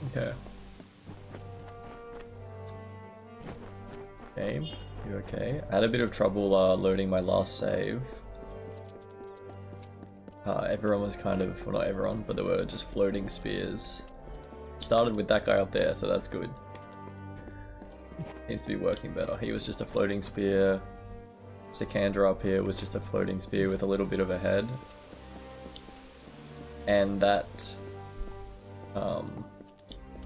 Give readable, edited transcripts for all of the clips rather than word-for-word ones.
Okay. Game, you okay? I had a bit of trouble loading my last save. Everyone was kind of, well, not everyone, but there were just floating spears. Started with that guy up there, so that's good. Seems to be working better. He was just a floating spear. Sikandra up here was just a floating spear with a little bit of a head. And that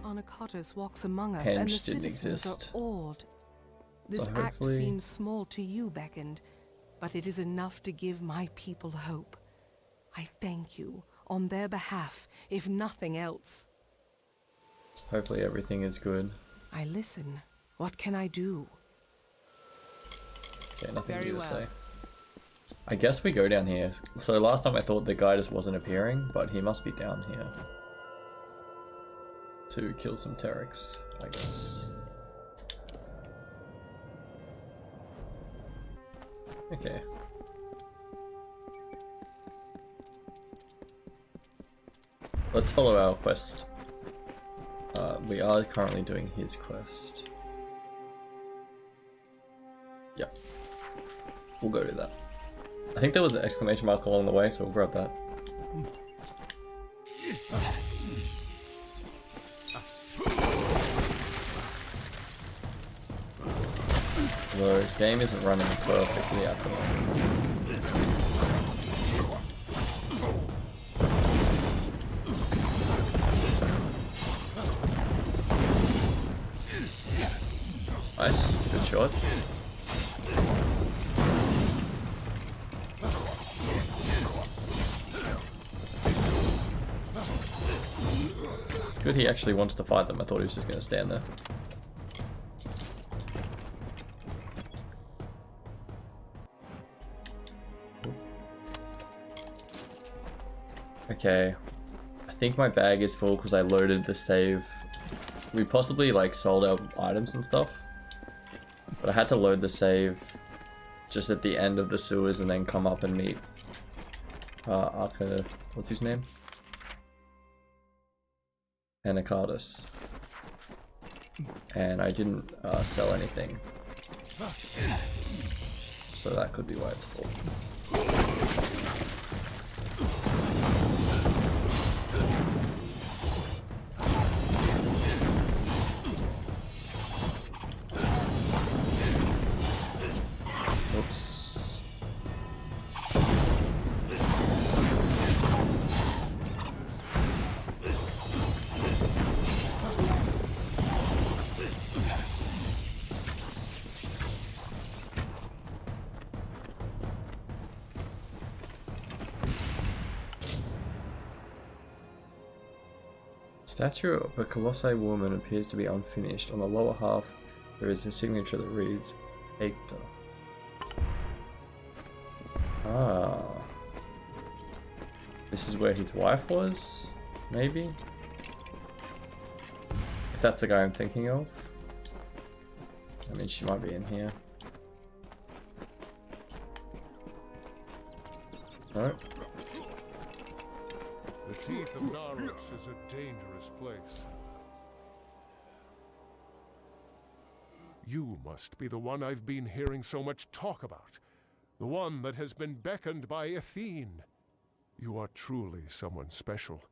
Anakatos walks among us, henge and the didn't citizens exist. are awed. This So act hopefully... seems small to you, Beckoned, but it is enough to give my people hope. I thank you on their behalf, if nothing else. Hopefully everything is good. I listen. What can I do? Okay, nothing Very new to well. say. I guess we go down here. So last time I thought the guy just wasn't appearing, but he must be down here. To kill some Terex, I guess. Okay. Let's follow our quest. We are currently doing his quest. Yep. We'll go to that. I think there was an exclamation mark along the way, so we'll grab that. The game isn't running perfectly at the moment. Nice, good shot. It's good he actually wants to fight them. I thought he was just going to stand there. Okay, I think my bag is full because I loaded the save. We possibly like sold our items and stuff, but I had to load the save just at the end of the sewers and then come up and meet what's his name? Anakatos. And I didn't sell anything, so that could be why it's full. Oops. Statue of a Colossi woman appears to be unfinished. On the lower half, there is a signature that reads, Hector. Ah. This is where his wife was? Maybe? If that's the guy I'm thinking of. I mean, she might be in here. No? The teeth of Naros is a dangerous place. You must be the one I've been hearing so much talk about. The one that has been beckoned by Athene. You are truly someone special.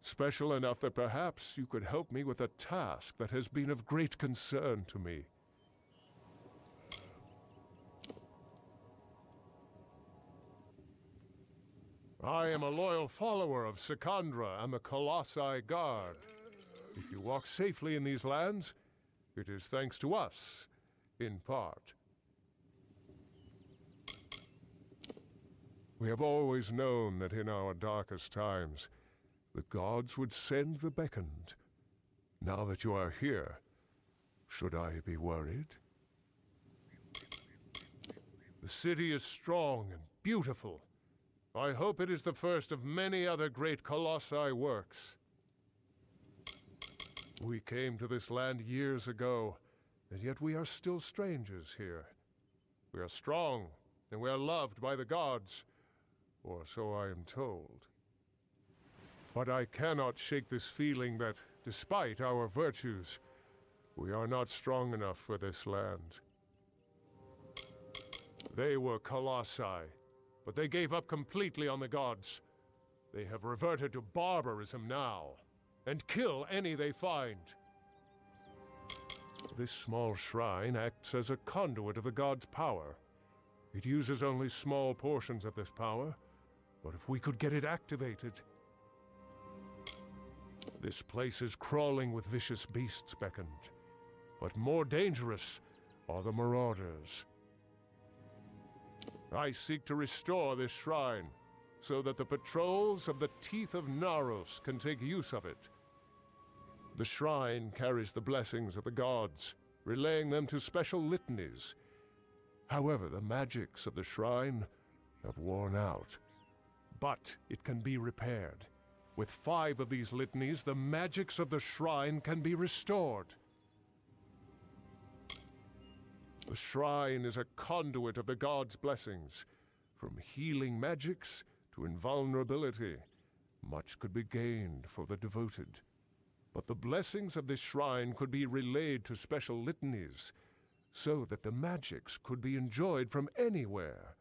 Special enough that perhaps you could help me with a task that has been of great concern to me. I am a loyal follower of Sikandra and the Colossi Guard. If you walk safely in these lands, it is thanks to us, in part. We have always known that in our darkest times, the gods would send the beckoned. Now that you are here, should I be worried? The city is strong and beautiful. I hope it is the first of many other great Colossi works. We came to this land years ago, and yet we are still strangers here. We are strong, and we are loved by the gods, or so I am told. But I cannot shake this feeling that, despite our virtues, we are not strong enough for this land. They were colossi, but they gave up completely on the gods. They have reverted to barbarism now, and kill any they find. This small shrine acts as a conduit of the gods' power. It uses only small portions of this power, but if we could get it activated... This place is crawling with vicious beasts beckoned, but more dangerous are the marauders. I seek to restore this shrine, so that the patrols of the Teeth of Naros can take use of it. The shrine carries the blessings of the gods, relaying them to special litanies. However, the magics of the shrine have worn out, but it can be repaired. With 5 of these litanies, the magics of the shrine can be restored. The shrine is a conduit of the gods' blessings. From healing magics to invulnerability, much could be gained for the devoted. But the blessings of this shrine could be relayed to special litanies, so that the magics could be enjoyed from anywhere.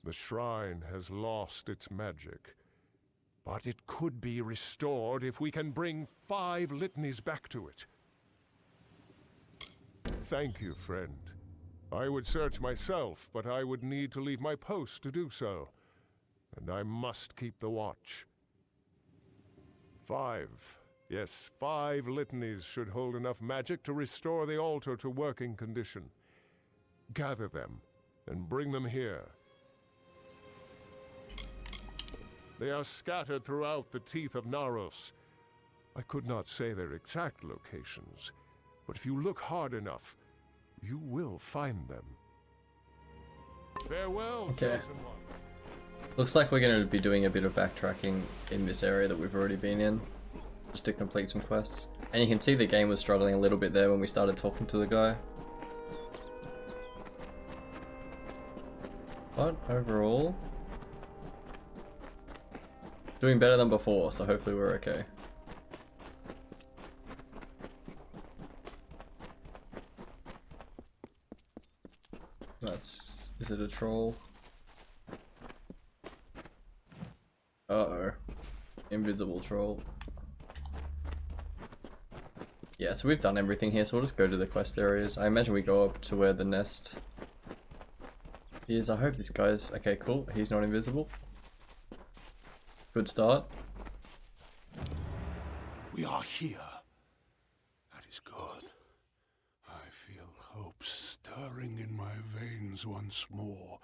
The shrine has lost its magic, but it could be restored if we can bring 5 litanies back to it. Thank you, friend. I would search myself, but I would need to leave my post to do so. And I must keep the watch. 5. Yes, 5 litanies should hold enough magic to restore the altar to working condition. Gather them, and bring them here. They are scattered throughout the Teeth of Naros. I could not say their exact locations, but if you look hard enough, you will find them. Farewell, Okay. chosen one. Looks like we're going to be doing a bit of backtracking in this area that we've already been in, just to complete some quests. And you can see the game was struggling a little bit there when we started talking to the guy. But overall, doing better than before, so hopefully we're okay. Is it a troll? Uh-oh. Invisible troll. Yeah, so we've done everything here, so we'll just go to the quest areas. I imagine we go up to where the nest is. I hope this guy's... Okay, cool. He's not invisible. Good start. We are here. That is good. I feel hope stirring in my veins once more.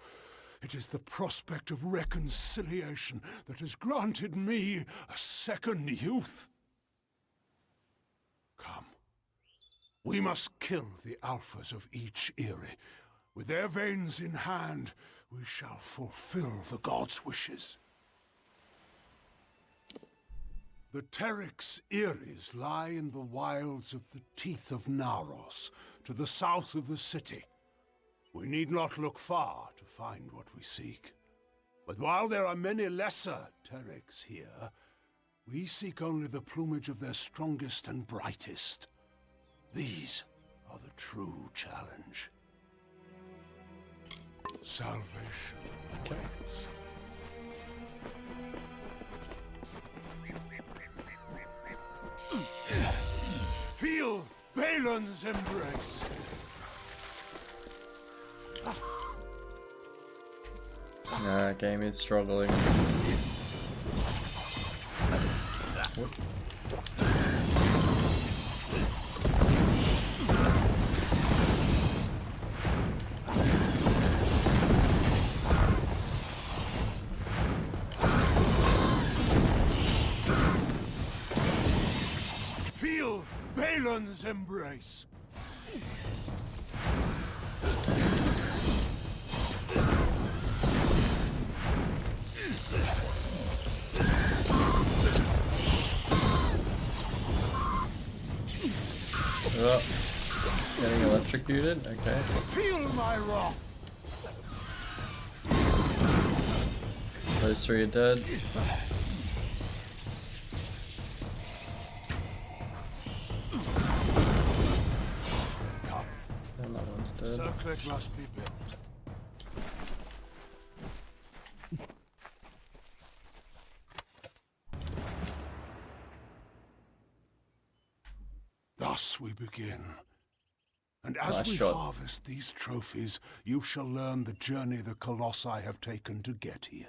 It is the prospect of reconciliation that has granted me a second youth. Come. We must kill the alphas of each Eyrie. With their veins in hand, we shall fulfill the gods' wishes. The Teryx Eyries lie in the wilds of the Teeth of Naros, to the south of the city. We need not look far to find what we seek. But while there are many lesser Teryx here, we seek only the plumage of their strongest and brightest. These are the true challenge. Salvation awaits. Feel Balin's embrace. Nah, game is struggling. Whoop. Feel Balin's embrace. Oh, getting electrocuted? Okay. Feel my wrath. Those 3 are dead. The circlet must be built. Thus we begin. And as Nice we shot. harvest these trophies, you shall learn the journey the Colossi have taken to get here.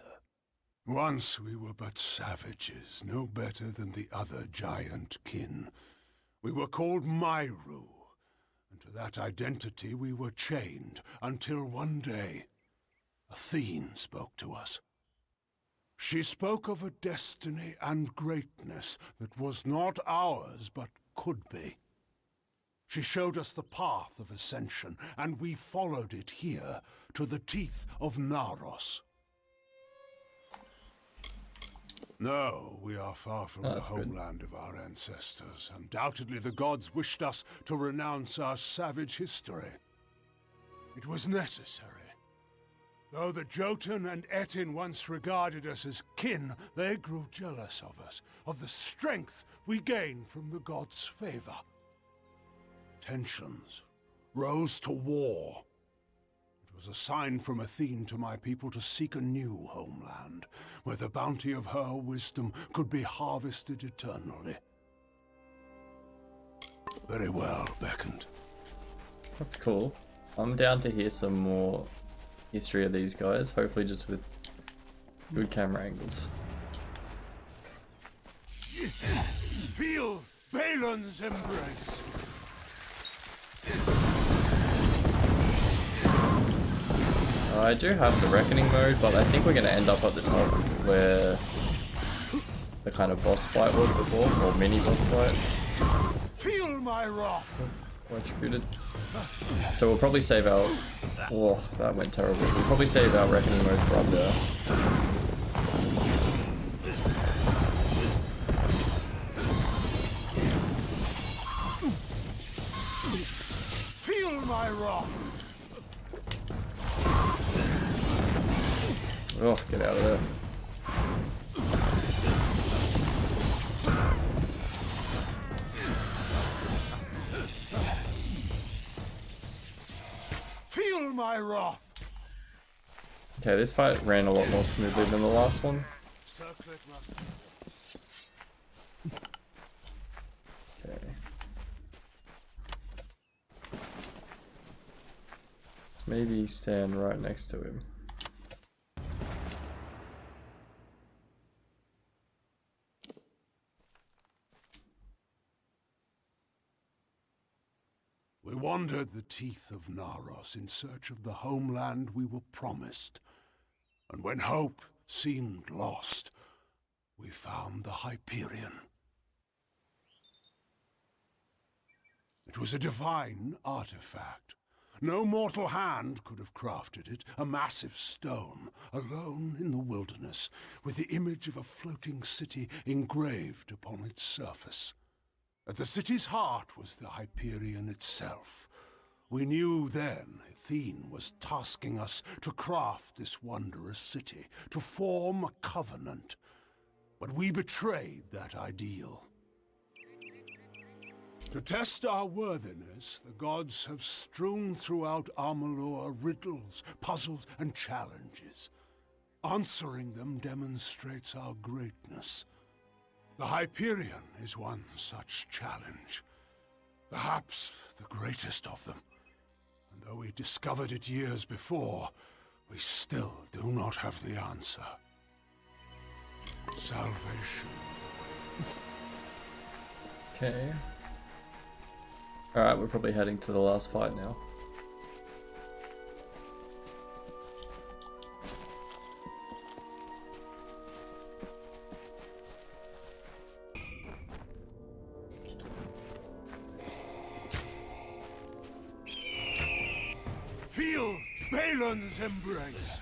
Once we were but savages, no better than the other giant kin. We were called Myru, and to that identity we were chained, until one day, Athene spoke to us. She spoke of a destiny and greatness that was not ours, but could be. She showed us the path of ascension, and we followed it here, to the teeth of Naros. No, we are far from the homeland of our ancestors. Undoubtedly the gods wished us to renounce our savage history. It was necessary. Though the Jotun and Etin once regarded us as kin, they grew jealous of us, of the strength we gained from the gods' favor. Tensions rose to war. It was a sign from Athene to my people to seek a new homeland, where the bounty of her wisdom could be harvested eternally. Very well, Beckoned. That's cool. I'm down to hear some more history of these guys, hopefully just with good camera angles. Feel Balon's embrace! I do have the Reckoning mode, but I think we're going to end up at the top where the kind of boss fight was before, or mini boss fight. Feel my wrath! Electrocuted. So we'll probably save our... Oh, that went terrible. We'll probably save our Reckoning mode for up there. Feel my wrath! Oh, get out of there. Feel my wrath! Okay, this fight ran a lot more smoothly than the last one. Circlet must... Okay. Let's maybe stand right next to him. We wandered the teeth of Naros in search of the homeland we were promised. And when hope seemed lost, we found the Hyperion. It was a divine artifact. No mortal hand could have crafted it, a massive stone, alone in the wilderness, with the image of a floating city engraved upon its surface. At the city's heart was the Hyperion itself. We knew then Athene was tasking us to craft this wondrous city, to form a covenant. But we betrayed that ideal. To test our worthiness, the gods have strewn throughout Amalur riddles, puzzles, and challenges. Answering them demonstrates our greatness. The Hyperion is one such challenge, perhaps the greatest of them. And though we discovered it years before, we still do not have the answer. Salvation. Okay. Alright, we're probably heading to the last fight now. Feel Balon's embrace.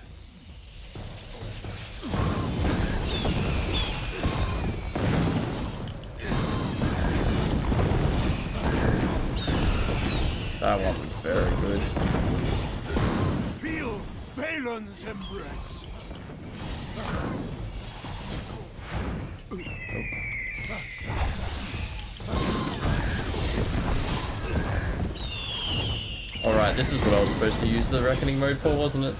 That one was very good. Feel Balon's embrace. Alright, Alright, this is what I was supposed to use the Reckoning mode for, wasn't it?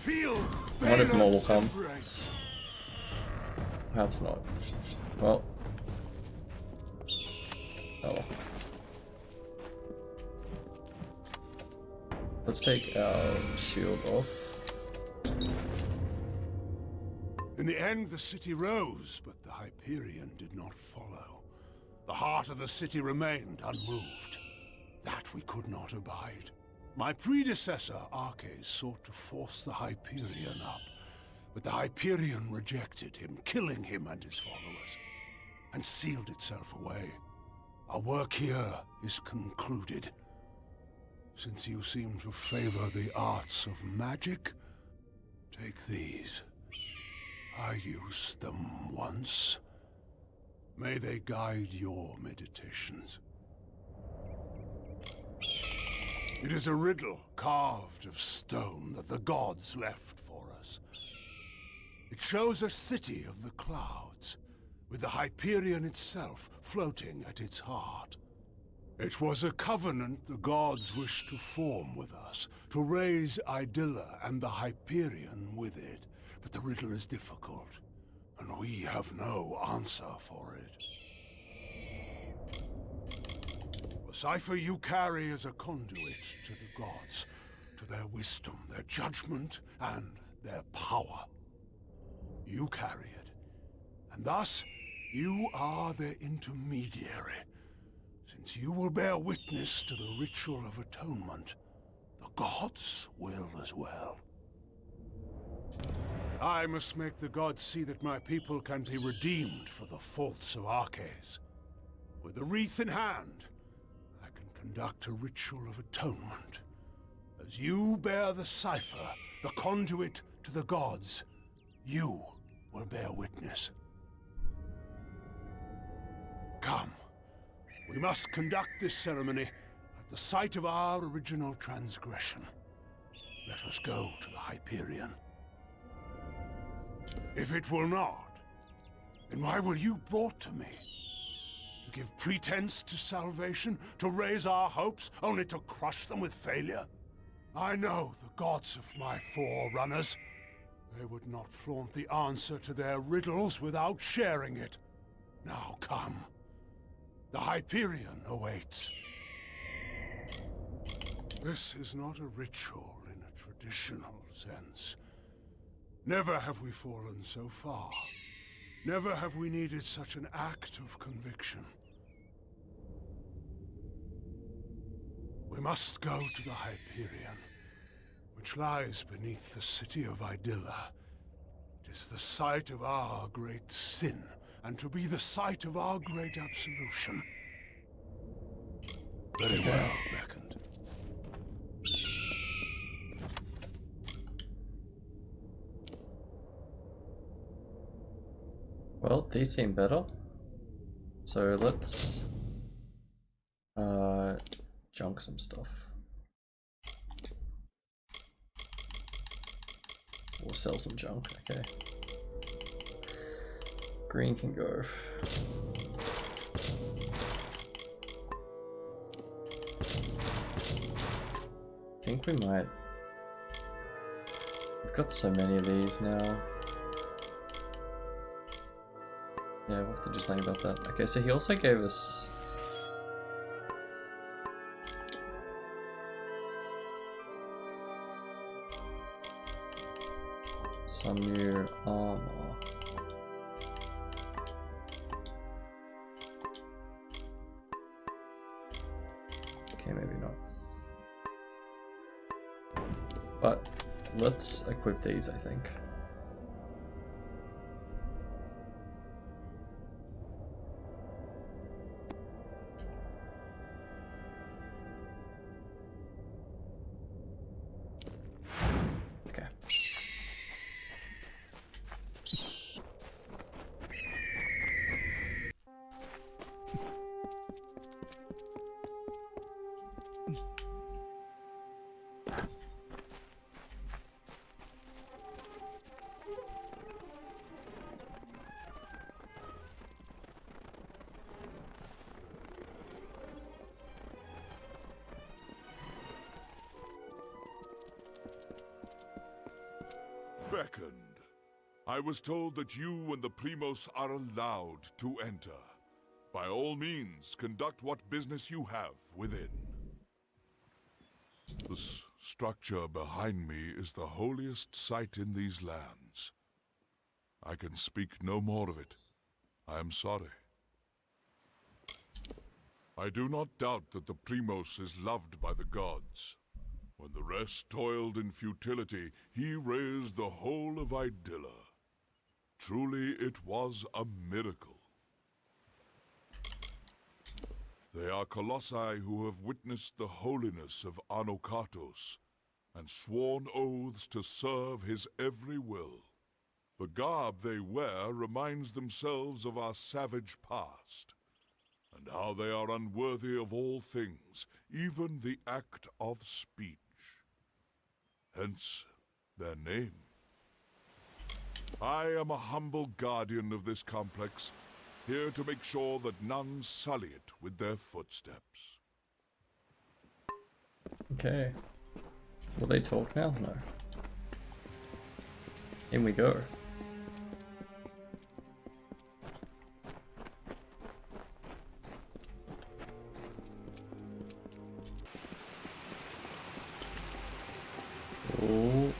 Feel I wonder if more will Baelon's come. embrace. Perhaps not. Well. Oh well. Let's take our shield off. In the end, the city rose, but the Hyperion did not follow. The heart of the city remained unmoved. That we could not abide. My predecessor, Arches, sought to force the Hyperion up, but the Hyperion rejected him, killing him and his followers, and sealed itself away. Our work here is concluded. Since you seem to favor the arts of magic, take these. I used them once. May they guide your meditations. It is a riddle carved of stone that the gods left for us. It shows a city of the clouds, with the Hyperion itself floating at its heart. It was a covenant the gods wished to form with us, to raise Idylla and the Hyperion with it. But the riddle is difficult, and we have no answer for it. The cipher you carry is a conduit to the gods, to their wisdom, their judgment, and their power. You carry it, and thus you are their intermediary. Since you will bear witness to the ritual of atonement, the gods will as well. I must make the gods see that my people can be redeemed for the faults of Arches. With the wreath in hand, I can conduct a ritual of atonement. As you bear the cipher, the conduit to the gods, you will bear witness. Come. We must conduct this ceremony at the site of our original transgression. Let us go to the Hyperion. If it will not, then why were you brought to me? To give pretense to salvation, to raise our hopes, only to crush them with failure? I know the gods of my forerunners. They would not flaunt the answer to their riddles without sharing it. Now come. The Hyperion awaits. This is not a ritual in a traditional sense. Never have we fallen so far. Never have we needed such an act of conviction. We must go to the Hyperion, which lies beneath the city of Idylla. It is the site of our great sin, and to be the site of our great absolution. Very well, Beckoned. Well, these seem better. So let's junk some stuff. We'll sell some junk, okay. Green can go. I think we might. We've got so many of these now. Yeah, we'll have to do something about that. Okay, so he also gave us some new armor. Okay, maybe not. But let's equip these, I think. Okay. beckoned. I was told that you and the Primos are allowed to enter. By all means, conduct what business you have within. This structure behind me is the holiest site in these lands. I can speak no more of it. I am sorry. I do not doubt that the Primos is loved by the gods. When the rest toiled in futility, he raised the whole of Idylla. Truly, it was a miracle. They are colossi who have witnessed the holiness of Anokatos and sworn oaths to serve his every will. The garb they wear reminds themselves of our savage past, and how they are unworthy of all things, even the act of speech. Hence, their name. I am a humble guardian of this complex, here to make sure that none sully it with their footsteps. Okay. Will they talk now? No. In we go. Oh.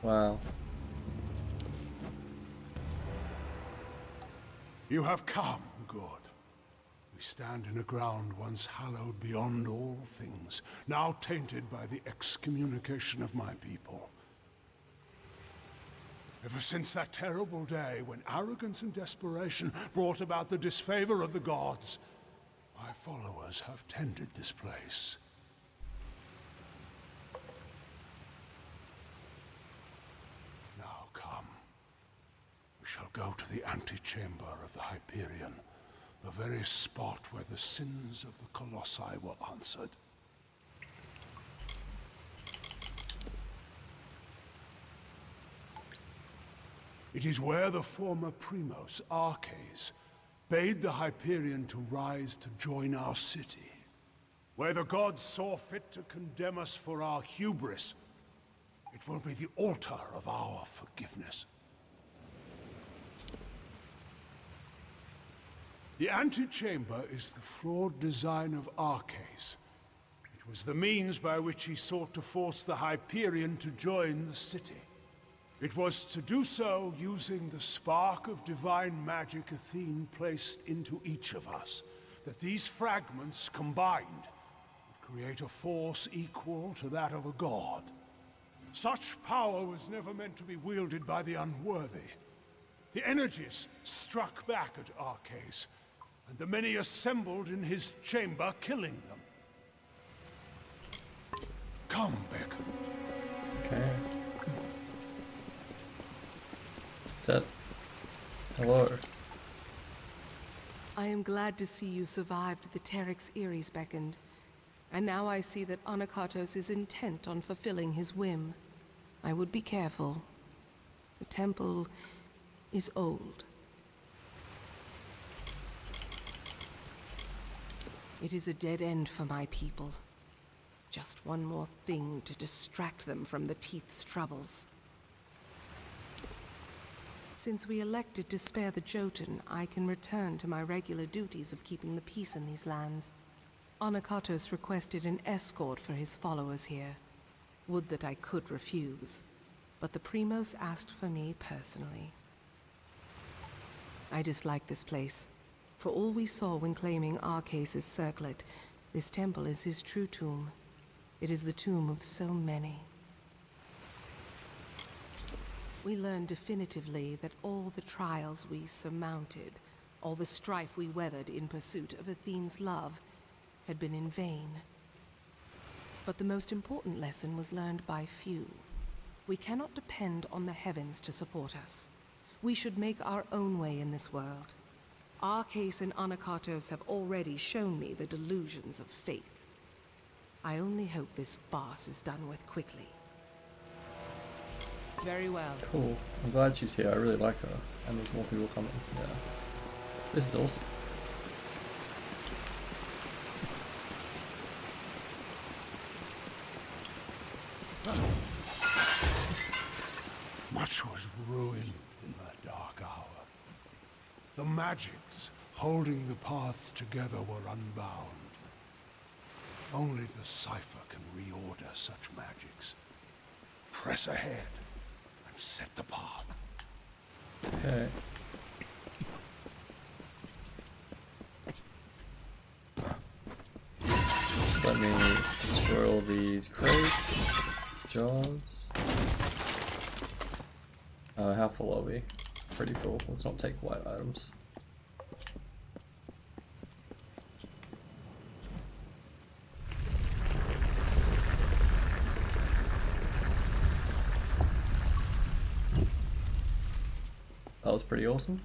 Wow. You have come, good. We stand in a ground once hallowed beyond all things, now tainted by the excommunication of my people. Ever since that terrible day when arrogance and desperation brought about the disfavor of the gods, my followers have tended this place. Now come. We shall go to the antechamber of the Hyperion, the very spot where the sins of the Colossi were answered. It is where the former Primos, Arches, bade the Hyperion to rise to join our city. Where the gods saw fit to condemn us for our hubris, it will be the altar of our forgiveness. The antechamber is the flawed design of Arches. It was the means by which he sought to force the Hyperion to join the city. It was to do so using the spark of divine magic Athene placed into each of us, that these fragments combined would create a force equal to that of a god. Such power was never meant to be wielded by the unworthy. The energies struck back at Arches, and the many assembled in his chamber, killing them. Come, Beckoned. Okay. Set. Hello. I am glad to see you survived the Teryx Eries, Beckoned. And now I see that Anokatos is intent on fulfilling his whim. I would be careful. The temple is old. It is a dead end for my people. Just one more thing to distract them from the Teeth's troubles. Since we elected to spare the Jotun, I can return to my regular duties of keeping the peace in these lands. Anokatos requested an escort for his followers here. Would that I could refuse, but the Primos asked for me personally. I dislike this place. For all we saw when claiming Arches' circlet, this temple is his true tomb. It is the tomb of so many. We learned definitively that all the trials we surmounted, all the strife we weathered in pursuit of Athene's love, had been in vain. But the most important lesson was learned by few. We cannot depend on the heavens to support us. We should make our own way in this world. Arches and Anokatos have already shown me the delusions of faith. I only hope this farce is done with quickly. Very well. Cool. I'm glad she's here. I really like her. And there's more people coming. Yeah. This is awesome. was ruined in that dark hour. The magics holding the paths together were unbound. Only the cipher can reorder such magics. Press ahead and set the path. Okay. Just let me destroy all these crates, jars. How full are we? Pretty full. Let's not take white items. That was pretty awesome.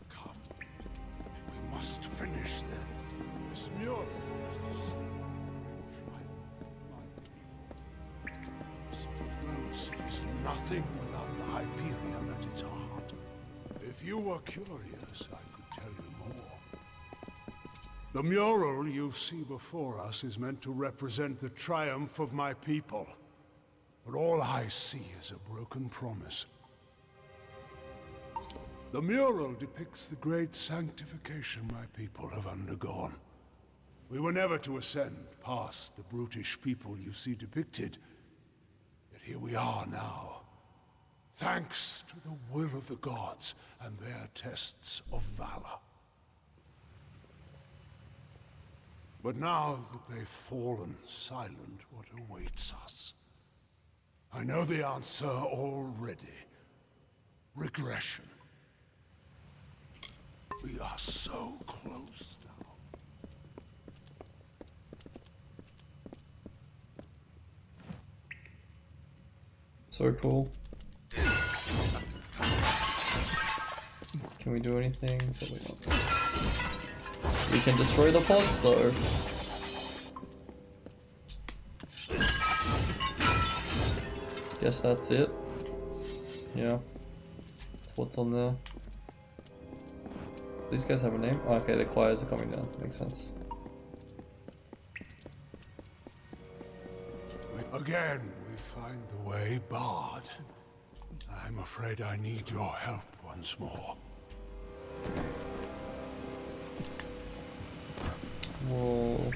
Come. We must finish them. This mural is to see the great triumph of my people. The city floats. It is nothing without the Hyperion at its heart. If you were curious, I could tell you more. The mural you see before us is meant to represent the triumph of my people. But all I see is a broken promise. The mural depicts the great sanctification my people have undergone. We were never to ascend past the brutish people you see depicted. Yet here we are now, thanks to the will of the gods and their tests of valor. But now that they've fallen silent, what awaits us? I know the answer already. Regression. We are so close now. So cool. Can we do anything? Probably not. We can destroy the pods though. Guess that's it. Yeah. That's what's on there. These guys have a name? Oh, okay, the choirs are coming down. Makes sense. Again, we find the way barred. I'm afraid I need your help once more. Whoa.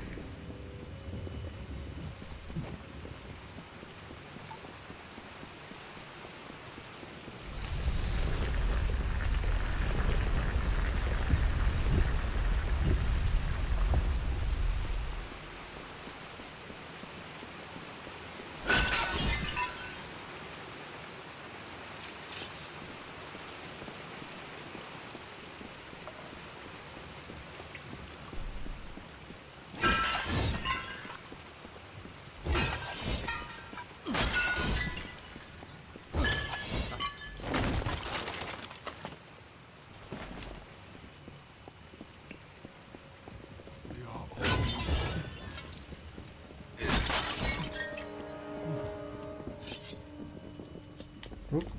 Oop.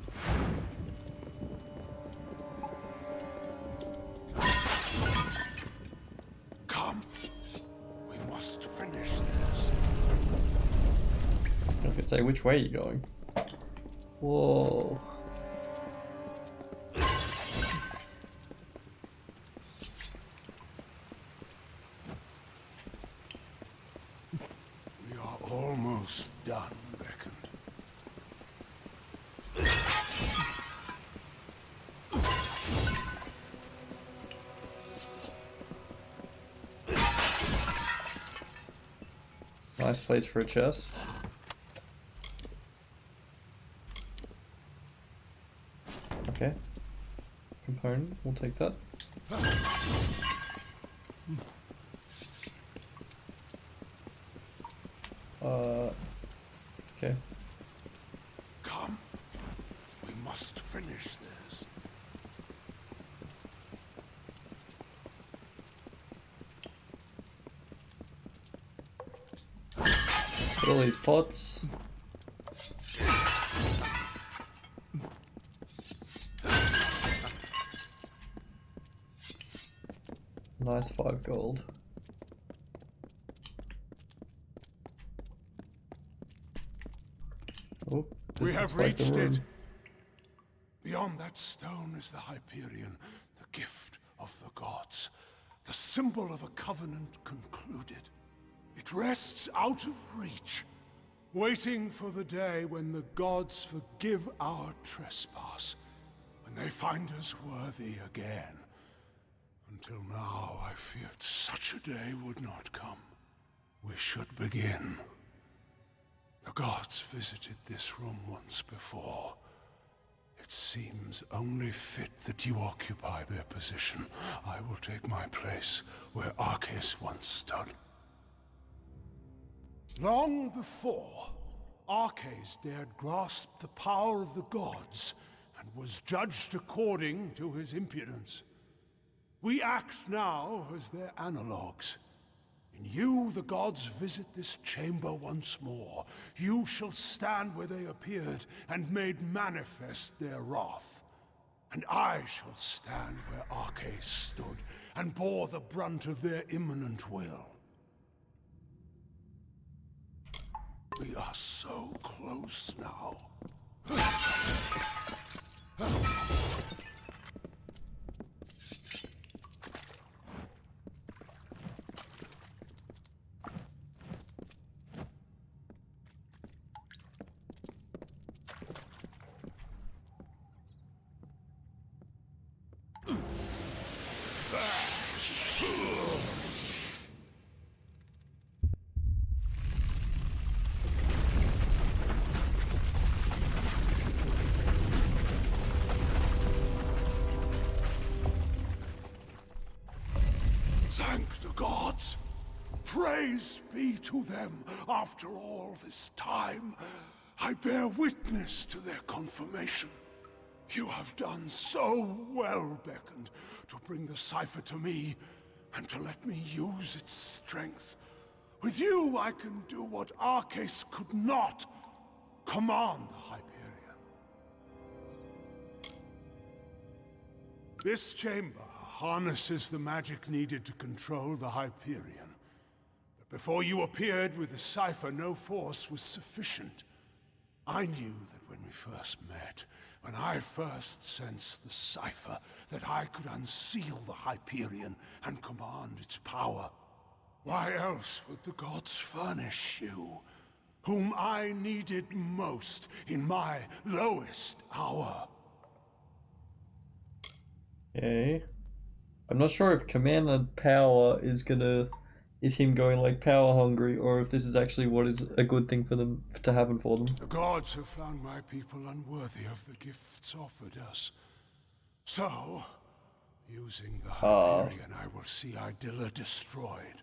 Come. We must finish this. I was gonna say, which way are you going? Whoa. We are almost done, Beckon. Nice place for a chest. Okay. Component, we'll take that. Okay. Come. We must finish this. Put all these pots. Nice 5 gold. Oh, We this have looks like the reached room. it. Beyond that stone is the Hyperion, the gift of the gods, the symbol of a covenant concluded. It rests out of reach, waiting for the day when the gods forgive our trespass, when they find us worthy again. Until now, I feared such a day would not come. We should begin. The gods visited this room once before. It seems only fit that you occupy their position. I will take my place where Arceus once stood. Long before, Arceus dared grasp the power of the gods and was judged according to his impudence. We act now as their analogues. In you, the gods visit this chamber once more. You shall stand where they appeared and made manifest their wrath. And I shall stand where Arceus stood and bore the brunt of their imminent will. We are so close now. Thank the gods. Praise be to them. After all this time, I bear witness to their confirmation. You have done so well, Beckoned, to bring the cipher to me and to let me use its strength. With you, I can do what Arceus could not. Command the Hyperion. This chamber harnesses the magic needed to control the Hyperion. But before you appeared with the cipher, no force was sufficient. I knew that when we first met, when I first sensed the cipher, that I could unseal the Hyperion and command its power. Why else would the gods furnish you, whom I needed most in my lowest hour? Okay. I'm not sure if command power is him going like power hungry, or if this is actually what is a good thing for them to happen for them. The gods have found my people unworthy of the gifts offered us. So, using the Hyperion, I will see Idilla destroyed.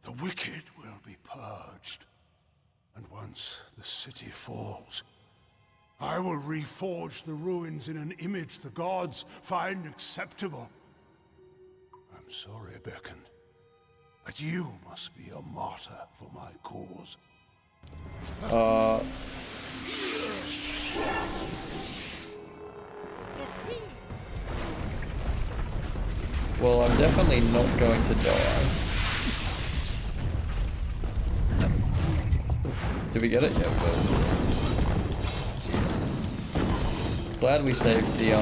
The wicked will be purged. And once the city falls, I will reforge the ruins in an image the gods find acceptable. I'm sorry, Beckoned, but you must be a martyr for my cause. Well, I'm definitely not going to die. Did we get it? Yeah, we got it. Glad we saved the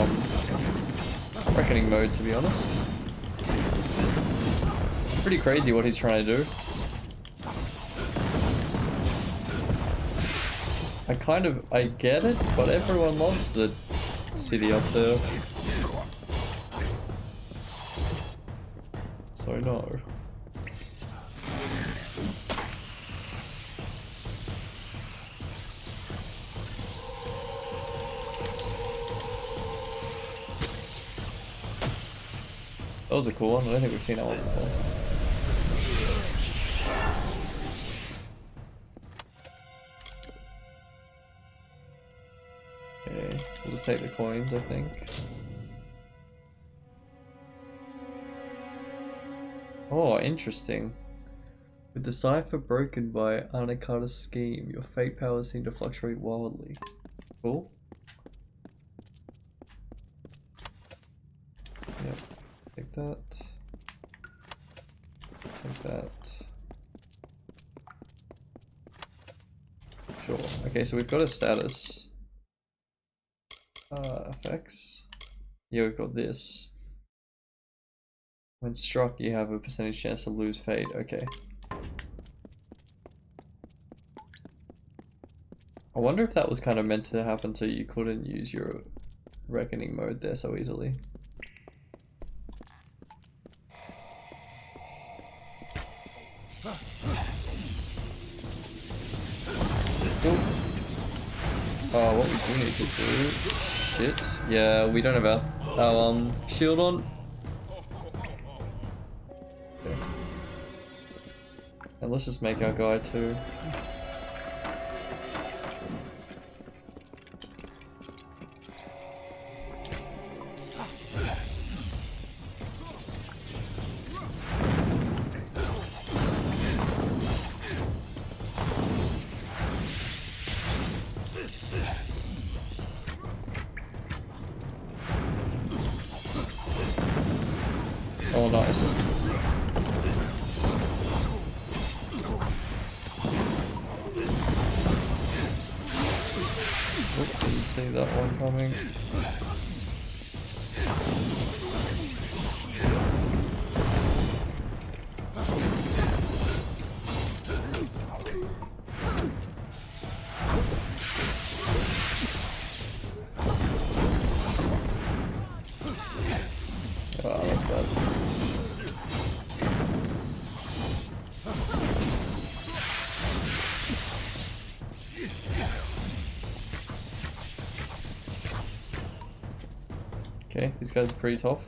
reckoning mode, to be honest. Pretty crazy what he's trying to do. I get it, but everyone loves the city up there. So no. That was a cool one. I don't think we've seen that one before. Okay, we'll just take the coins, I think. Oh, interesting. With the cipher broken by Anakata's scheme, your fate powers seem to fluctuate wildly. Cool. Yep, take that. that. Sure. Okay, so we've got a status. Effects. Yeah, we've got this. When struck, you have a percentage chance to lose fate. Okay. I wonder if that was kind of meant to happen so you couldn't use your reckoning mode there so easily. Oh, what we do need to do... Shit. Yeah, we don't have our shield on. Okay. And let's just make our guy too. Oh, nice. Oop, didn't see that one coming. Oh, that's bad. Okay, these guys are pretty tough.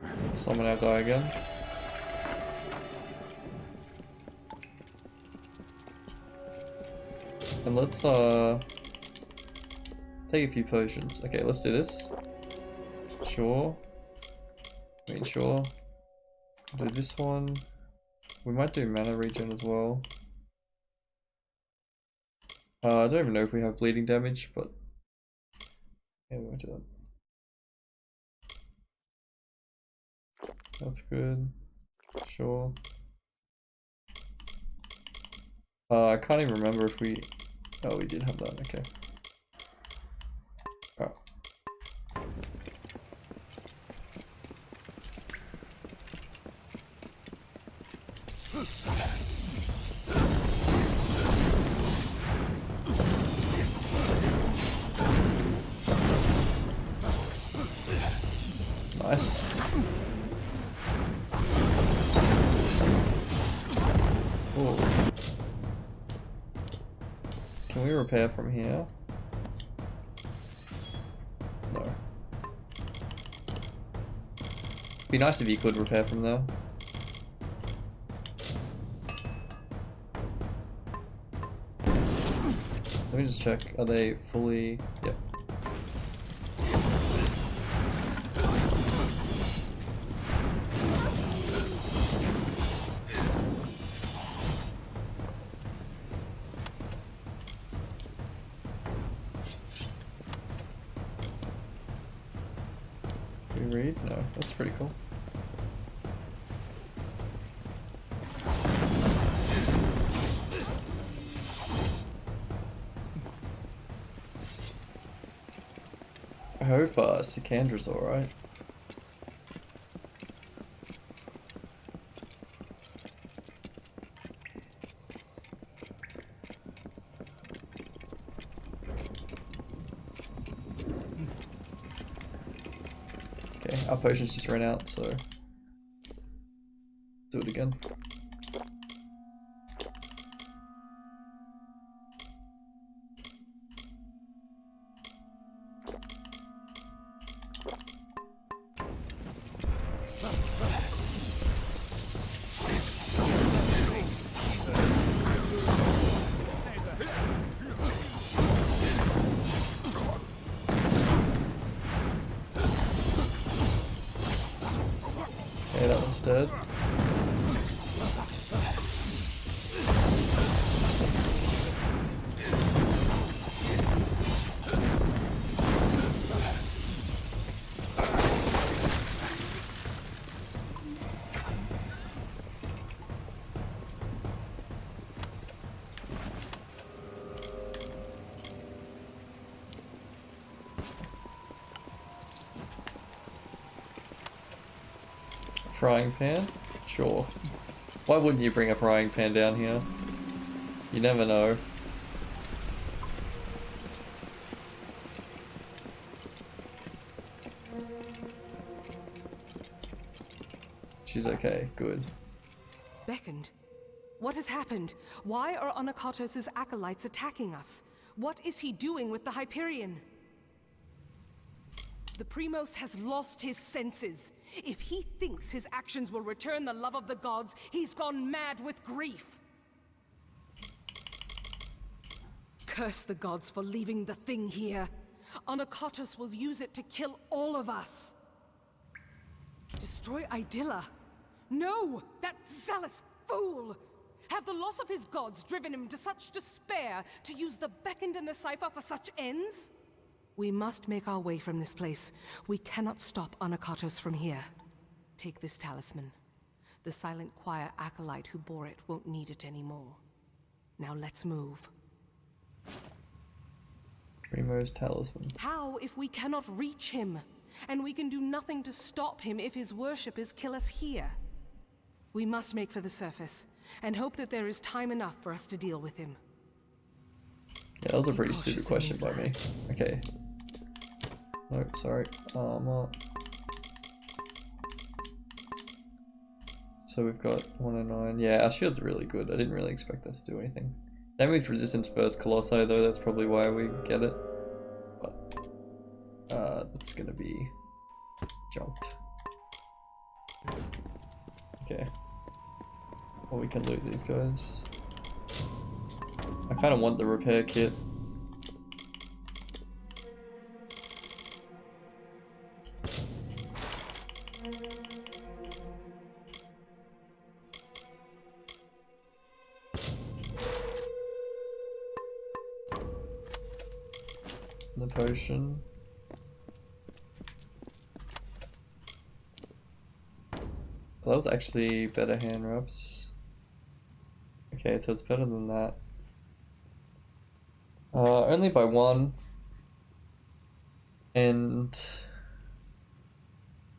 Let's summon our guy again. And let's take a few potions. Okay, let's do this. Sure. I mean, sure. Do this one. We might do mana regen as well. I don't even know if we have bleeding damage, but yeah, we won't do that. That's good. Sure. I can't even remember if we... Oh, we did have that, okay. Oh. Nice. Ooh. Can we repair from here? No. Be nice if you could repair from there. Let me just check. Are they fully... Yep. Read? No, that's pretty cool. I hope Sikandra's alright. Our potions just ran out, so do it again. Okay, that one's dead. Frying pan? Sure. Why wouldn't you bring a frying pan down here? You never know. She's okay, good. Beckoned. What has happened? Why are Anakatos' acolytes attacking us? What is he doing with the Hyperion? The Primos has lost his senses. If he thinks his actions will return the love of the gods, he's gone mad with grief. Curse the gods for leaving the thing here. Anakatos will use it to kill all of us. Destroy Idylla? No! That zealous fool! Have the loss of his gods driven him to such despair to use the Beckoned and the Cipher for such ends? We must make our way from this place. We cannot stop Anakatos from here. Take this talisman. The Silent Choir acolyte who bore it won't need it anymore. Now let's move. Primo's talisman. How if we cannot reach him? And we can do nothing to stop him if his worshippers kill us here. We must make for the surface, and hope that there is time enough for us to deal with him. Yeah, that was a pretty stupid question by me. Okay. No, sorry. So we've got 109. Yeah, our shield's really good. I didn't really expect that to do anything. Damage resistance first Colossi though, that's probably why we get it. But that's gonna be junked. Okay. Well, we can loot these guys. I kinda want the repair kit. The potion. Well, that was actually better hand rubs. Okay, so it's better than that. Only by one. And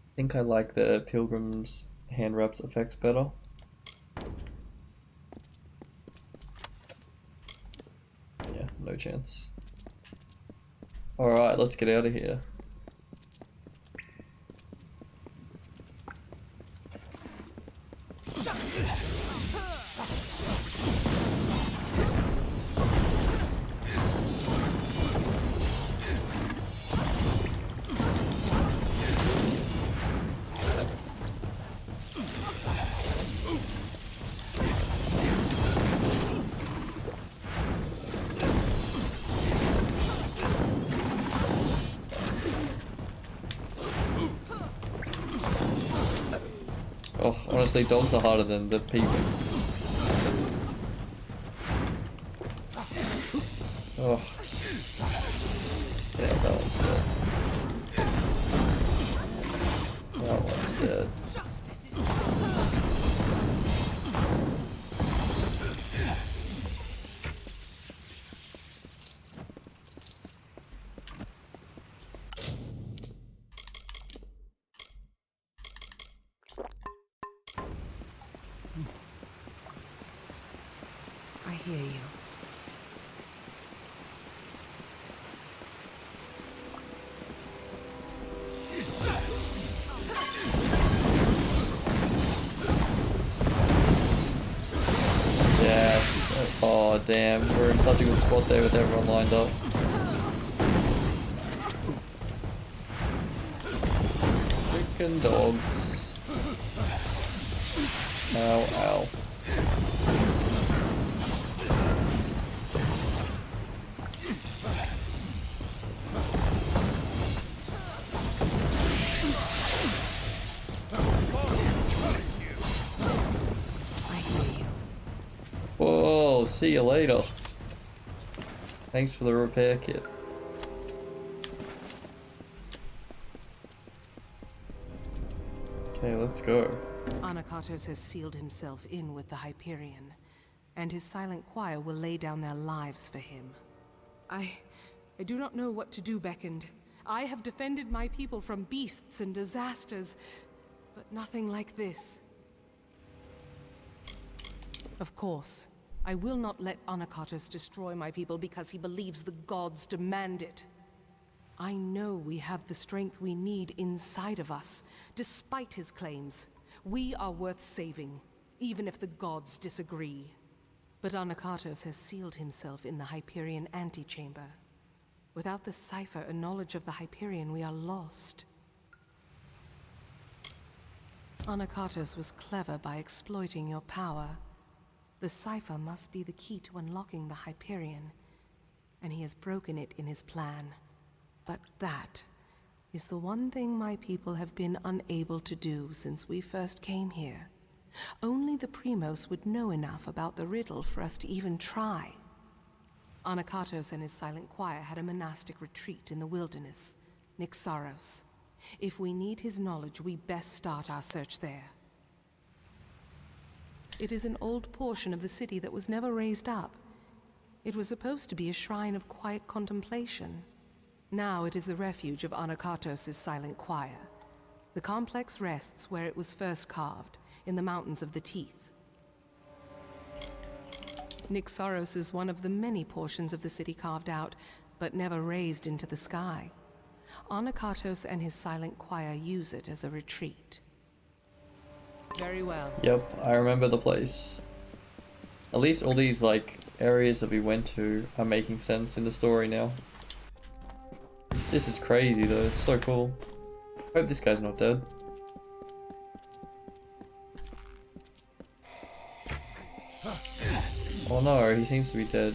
I think I like the Pilgrim's hand wraps effects better. Yeah, no chance. Alright, let's get out of here. Oh, honestly, dogs are harder than the people. Oh. Yeah, that one's dead. That one's dead. I hear you. Yes. Oh, damn. We're in such a good spot there with everyone lined up. Freaking dogs. Ow, ow. Whoa, see you later. Thanks for the repair kit. Okay, let's go. Anakatos has sealed himself in with the Hyperion, and his silent choir will lay down their lives for him. I do not know what to do, Beckoned. I have defended my people from beasts and disasters, but nothing like this. Of course, I will not let Anakatos destroy my people because he believes the gods demand it. I know we have the strength we need inside of us, despite his claims. We are worth saving, even if the gods disagree. But Anakatos has sealed himself in the Hyperion antechamber. Without the cipher and knowledge of the Hyperion, we are lost. Anakatos was clever by exploiting your power. The cipher must be the key to unlocking the Hyperion, and he has broken it in his plan. But that is the one thing my people have been unable to do since we first came here. Only the Primos would know enough about the riddle for us to even try. Anakatos and his silent choir had a monastic retreat in the wilderness, Nyxaros. If we need his knowledge, we best start our search there. It is an old portion of the city that was never raised up. It was supposed to be a shrine of quiet contemplation. Now it is the refuge of Anakatos' silent choir. The complex rests where it was first carved, in the Mountains of the Teeth. Nyxaros is one of the many portions of the city carved out, but never raised into the sky. Anakatos and his silent choir use it as a retreat. Very well. Yep, I remember the place. At least all these, like, areas that we went to are making sense in the story now. This is crazy though, it's so cool. Hope this guy's not dead. Oh no, he seems to be dead.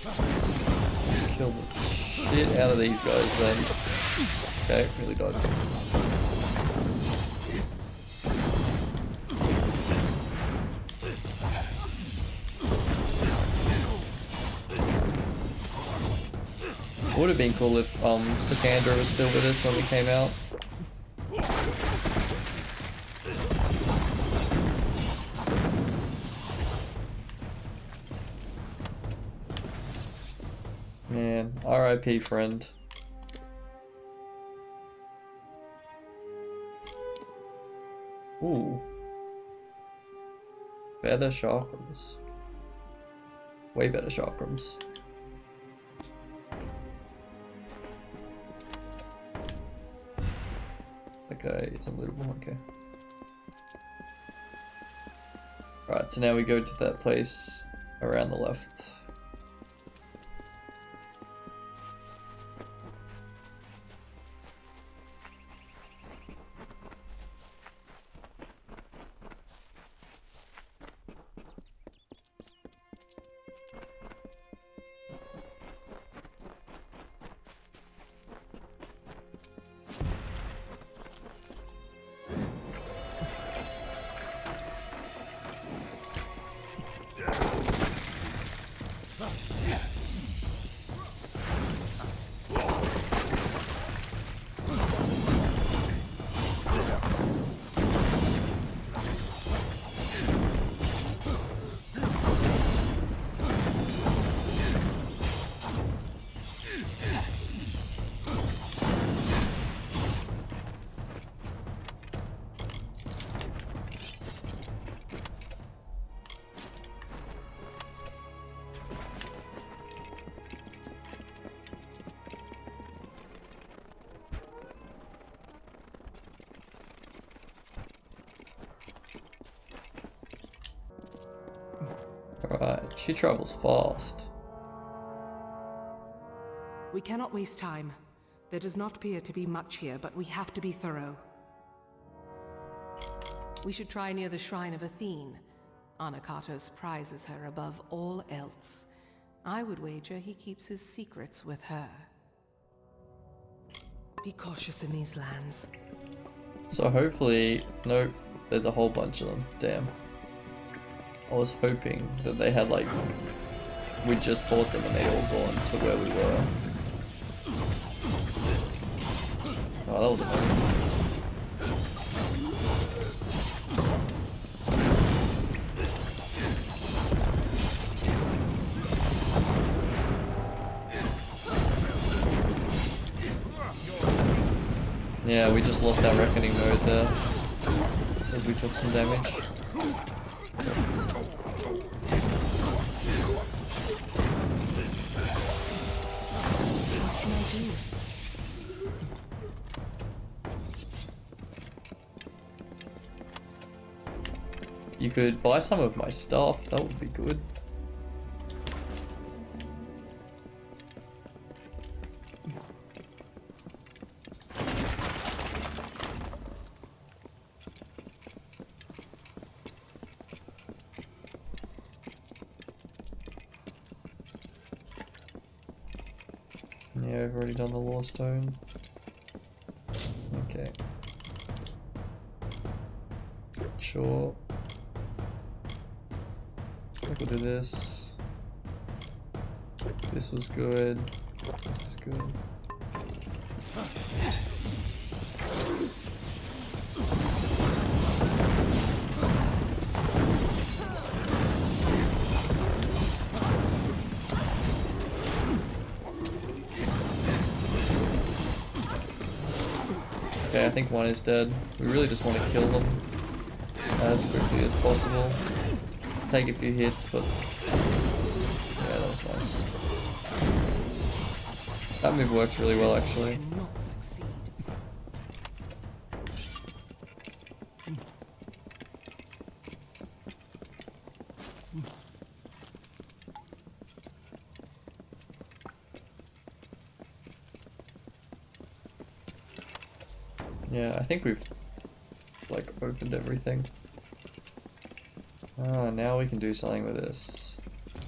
Let's kill the shit out of these guys then. Okay, really died. Would have been cool if Sikander was still with us when we came out. Man, RIP friend. Ooh. Better chakrams. Way better chakrams. Okay, it's unlootable, okay. Right, so now we go to that place around the left. Alright, she travels fast. We cannot waste time. There does not appear to be much here, but we have to be thorough. We should try near the shrine of Athene. Anakatos prizes her above all else. I would wager he keeps his secrets with her. Be cautious in these lands. So hopefully, nope, there's a whole bunch of them. Damn. I was hoping that they had like, we just fought them and they all gone to where we were. Oh, that was annoying. Yeah, we just lost our reckoning mode there as we took some damage. What can I do? You could buy some of my stuff, that would be good. Yeah, I've already done the Law Stone. Okay. Sure. I think we'll do this. This was good. This is good. Okay, I think one is dead. We really just want to kill them as quickly as possible. Take a few hits, but yeah, that was nice. That move works really well, actually. Cannot succeed. Yeah, I think we've like opened everything. Ah, now we can do something with this.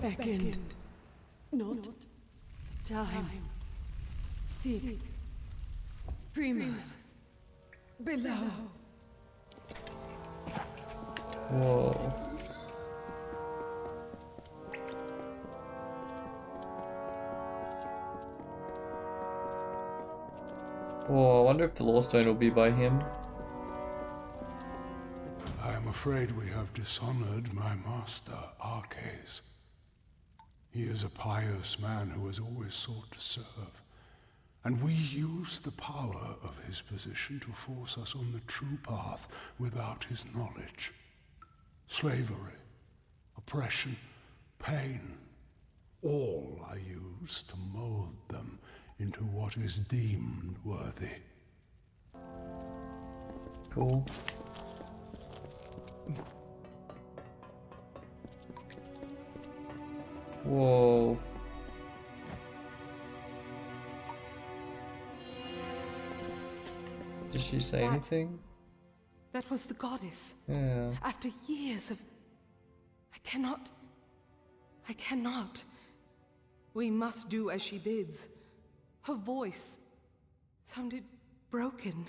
Beckoned, not time. Seek, Primus, below. Whoa. Whoa, I wonder if the Law Stone will be by him. I am afraid we have dishonored my master, Arcades. He is a pious man who has always sought to serve, and we use the power of his position to force us on the true path without his knowledge. Slavery, oppression, pain, all I use to mold them into what is deemed worthy. Cool. Whoa. Did she say anything? That was the goddess. Yeah. After years of... I cannot. We must do as she bids. Her voice sounded broken.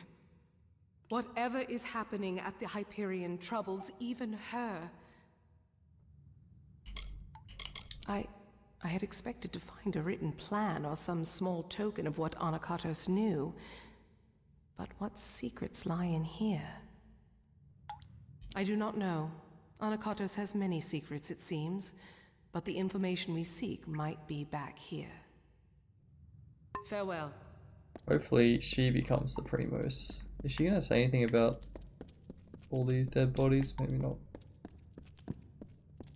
Whatever is happening at the Hyperion troubles even her. I had expected to find a written plan or some small token of what Anakatos knew. But what secrets lie in here? I do not know. Anakatos has many secrets, it seems, but the information we seek might be back here. Farewell. Hopefully she becomes the Primus. Is she gonna say anything about all these dead bodies? Maybe not.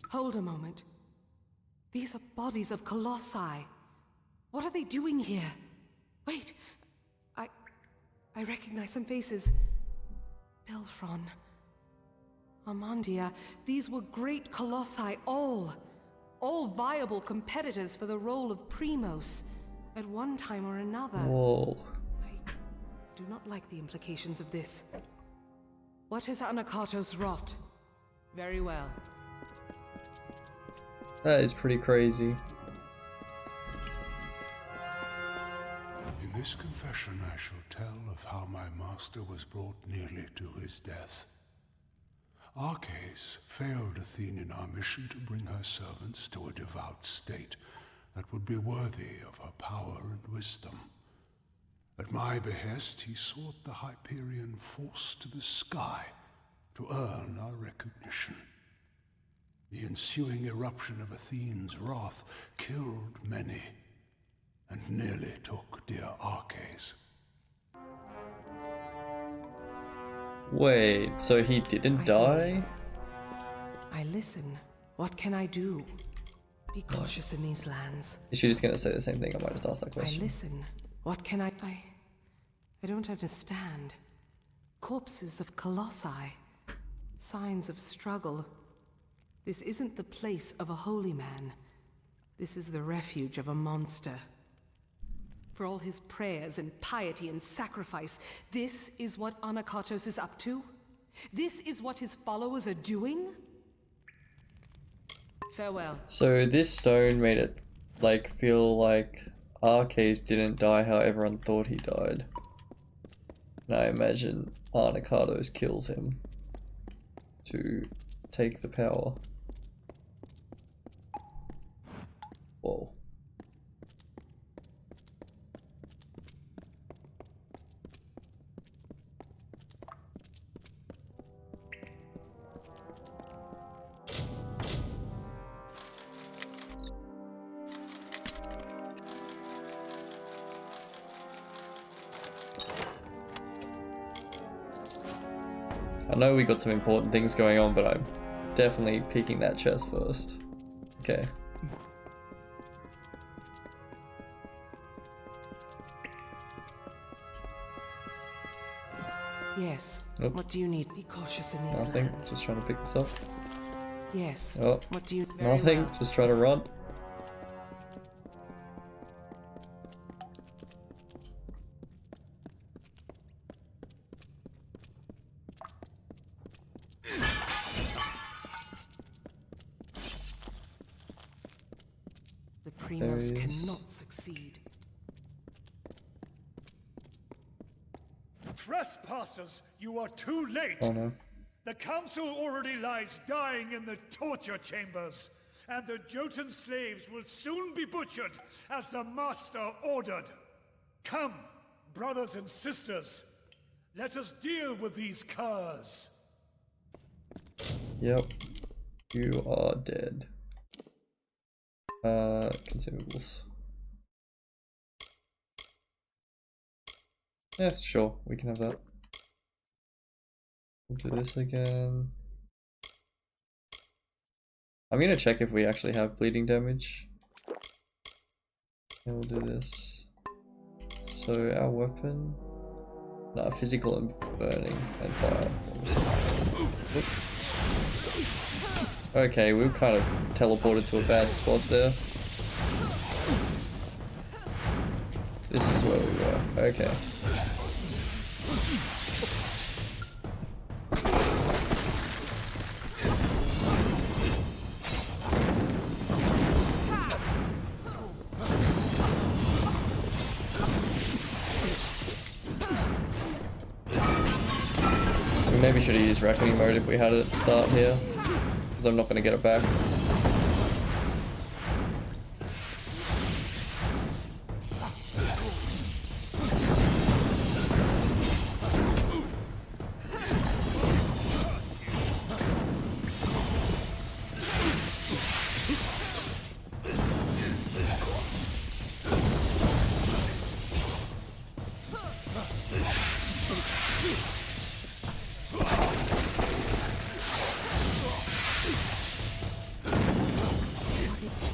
Hold a moment. These are bodies of Colossi. What are they doing here? Wait. I recognize some faces. Bilfron. Amandia. These were great Colossi, all viable competitors for the role of Primos at one time or another. Whoa. I do not like the implications of this. What has Anakatos wrought? Very well. That is pretty crazy. In this confession I shall tell of how my master was brought nearly to his death. Arcades failed Athene in our mission to bring her servants to a devout state that would be worthy of her power and wisdom. At my behest, he sought the Hyperion force to the sky to earn our recognition. The ensuing eruption of Athene's wrath killed many, and nearly took dear Arcades. Wait, so he didn't die? I listen. What can I do? Be cautious in these lands. Is she just gonna say the same thing? I might just ask that I question. listen. What can I don't understand. Corpses of colossi. Signs of struggle. This isn't the place of a holy man. This is the refuge of a monster. For all his prayers and piety and sacrifice, this is what Anakatos is up to? This is what his followers are doing? Farewell. So this stone made it like feel like Arcades didn't die how everyone thought he died. And I imagine Arnakatos kills him to take the power. Whoa. I know we got some important things going on, but I'm definitely picking that chest first. Okay. Yes. Nope. What do you need? Be cautious in these Nothing. lands. Just trying to pick this up. Yes. Oh. What do you? Very Nothing. well. Just trying to run. The Primos There he is. cannot succeed. Trespassers, you are too late! Oh no. The council already lies dying in the torture chambers, and the Jotun slaves will soon be butchered as the master ordered. Come, brothers and sisters, let us deal with these curs. Yep. You are dead. Consumables. Yeah, sure, we can have that. We'll do this again. I'm gonna check if we actually have bleeding damage. And we'll do this. So our weapon... No, physical and burning and fire. Whoop. Okay, we kind of teleported to a bad spot there. This is where we were. Okay. We maybe should have used reckoning mode if we had it at the start here, because I'm not going to get it back.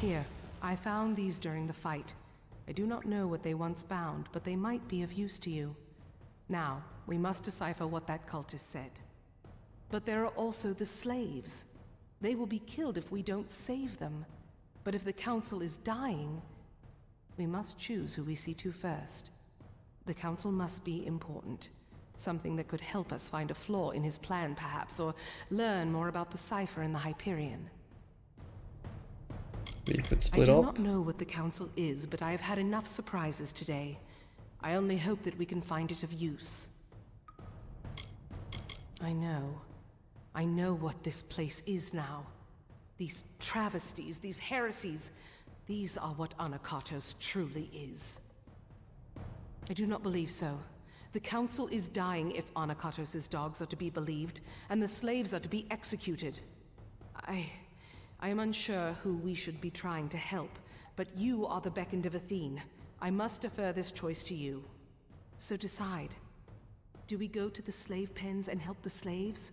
Here, I found these during the fight. I do not know what they once bound, but they might be of use to you. Now, we must decipher what that cultist said. But there are also the slaves. They will be killed if we don't save them. But if the council is dying, we must choose who we see to first. The council must be important. Something that could help us find a flaw in his plan, perhaps, or learn more about the cipher in the Hyperion. We could I split do up. not know what the council is, but I have had enough surprises today. I only hope that we can find it of use. I know what this place is now. These travesties, these heresies, these are what Anakatos truly is. I do not believe so. The council is dying if Anakatos' dogs are to be believed, and the slaves are to be executed. I am unsure who we should be trying to help, but you are the beckoned of Athene. I must defer this choice to you. So decide. Do we go to the slave pens and help the slaves?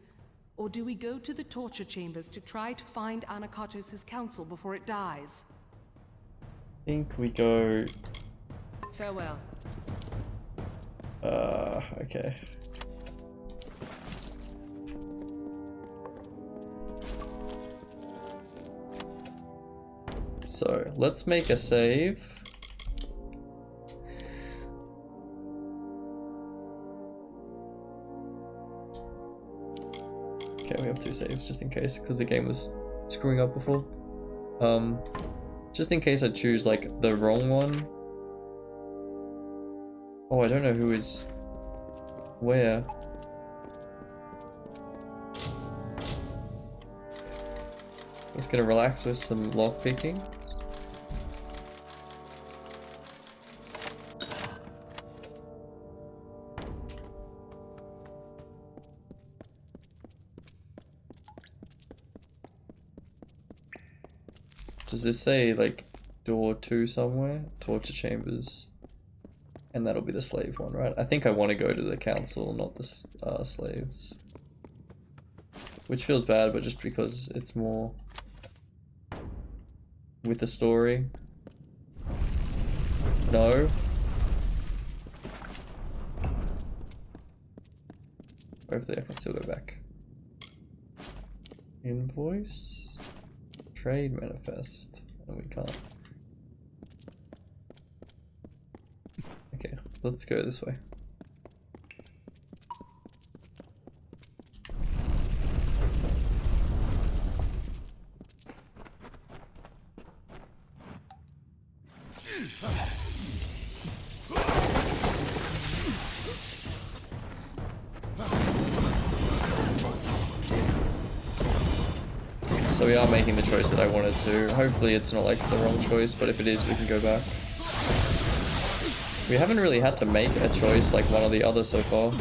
Or do we go to the torture chambers to try to find Anakatos' council before it dies? I think we go... Farewell. Okay. So, let's make a save. Okay, we have 2 saves just in case, because the game was screwing up before. Just in case I choose like the wrong one. Oh, I don't know who is where. Just gonna relax with some lock picking. Does this say like door 2 somewhere? Torture chambers. And that'll be the slave one, right? I think I want to go to the council, not the slaves. Which feels bad, but just because it's more with the story. No. Hopefully I can still go back. Invoice. Trade manifest. And we can't. Okay, let's go this way. So we are making the choice that I wanted to. Hopefully it's not like the wrong choice, but if it is, we can go back. We haven't really had to make a choice like one or the other so far.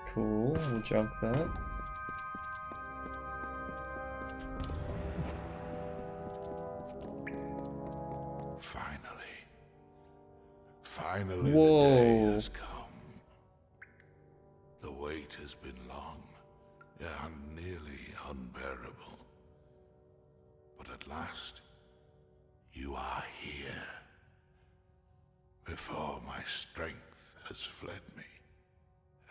Cool, we'll junk that. Finally, Whoa. the day has come. The wait has been long and nearly unbearable. But at last, you are here. Before my strength has fled me.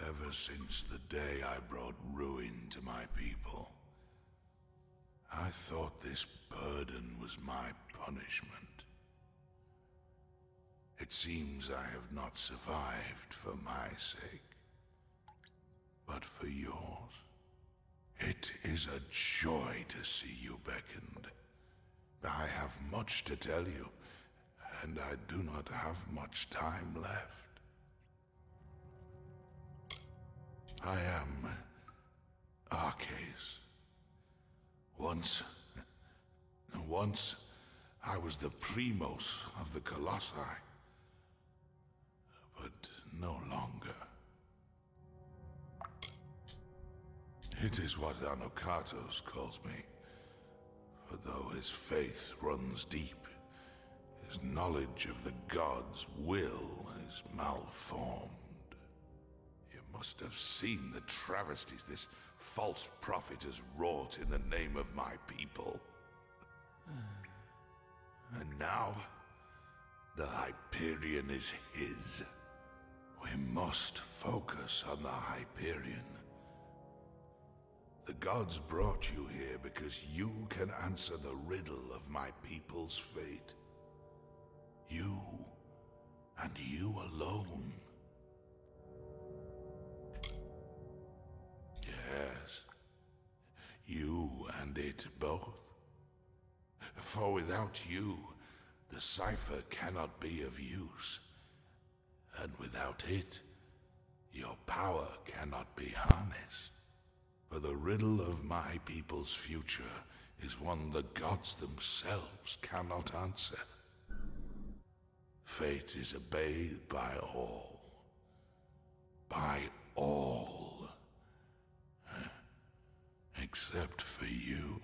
Ever since the day I brought ruin to my people, I thought this burden was my punishment. It seems I have not survived for my sake, but for yours. It is a joy to see you beckoned. I have much to tell you, and I do not have much time left. I am Arcas. Once I was the primos of the Colossi, but no longer. It is what Anakatos calls me, for though his faith runs deep, his knowledge of the gods' will is malformed. Must have seen the travesties this false prophet has wrought in the name of my people. And now, the Hyperion is his. We must focus on the Hyperion. The gods brought you here because you can answer the riddle of my people's fate. You, and you alone. Yes, you and it both. For without you, the cipher cannot be of use. and without it, your power cannot be harnessed. For the riddle of my people's future is one the gods themselves cannot answer. Fate is obeyed by all. By all. Except for you.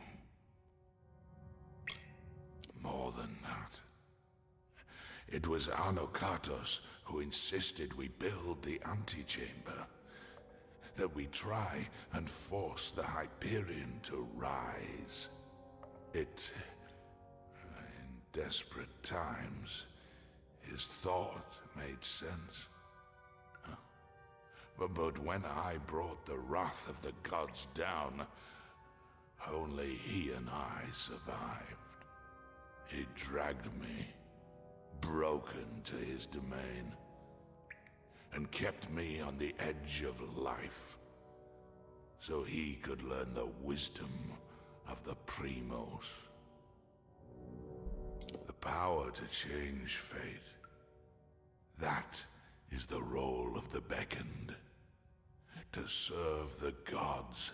More than that. It was Anokatos who insisted we build the antechamber. That we try and force the Hyperion to rise. It, in desperate times, his thought made sense. But when I brought the wrath of the gods down, only he and I survived. He dragged me, broken to his domain, and kept me on the edge of life, so he could learn the wisdom of the Primos. The power to change fate. That is the role of the Beckoned. To serve the gods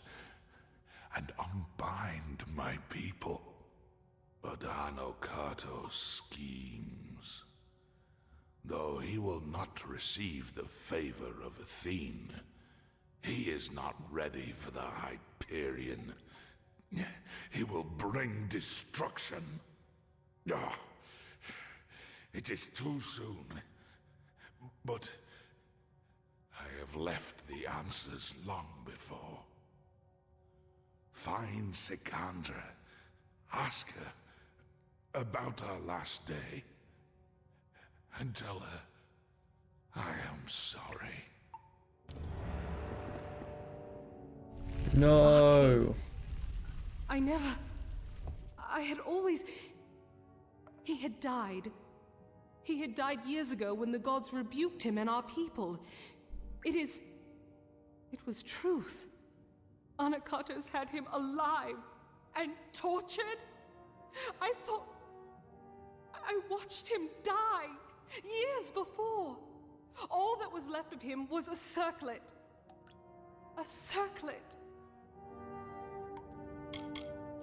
and unbind my people. But Anokatos schemes. Though he will not receive the favor of Athene, he is not ready for the Hyperion. He will bring destruction. Ah, it is too soon. But I have left the answers long before. Find Sikandra. Ask her about our last day. And tell her I am sorry. No. I had always... He had died. He had died years ago when the gods rebuked him and our people. It was truth. Anokatos had him alive and tortured. I watched him die years before. All that was left of him was a circlet. A circlet.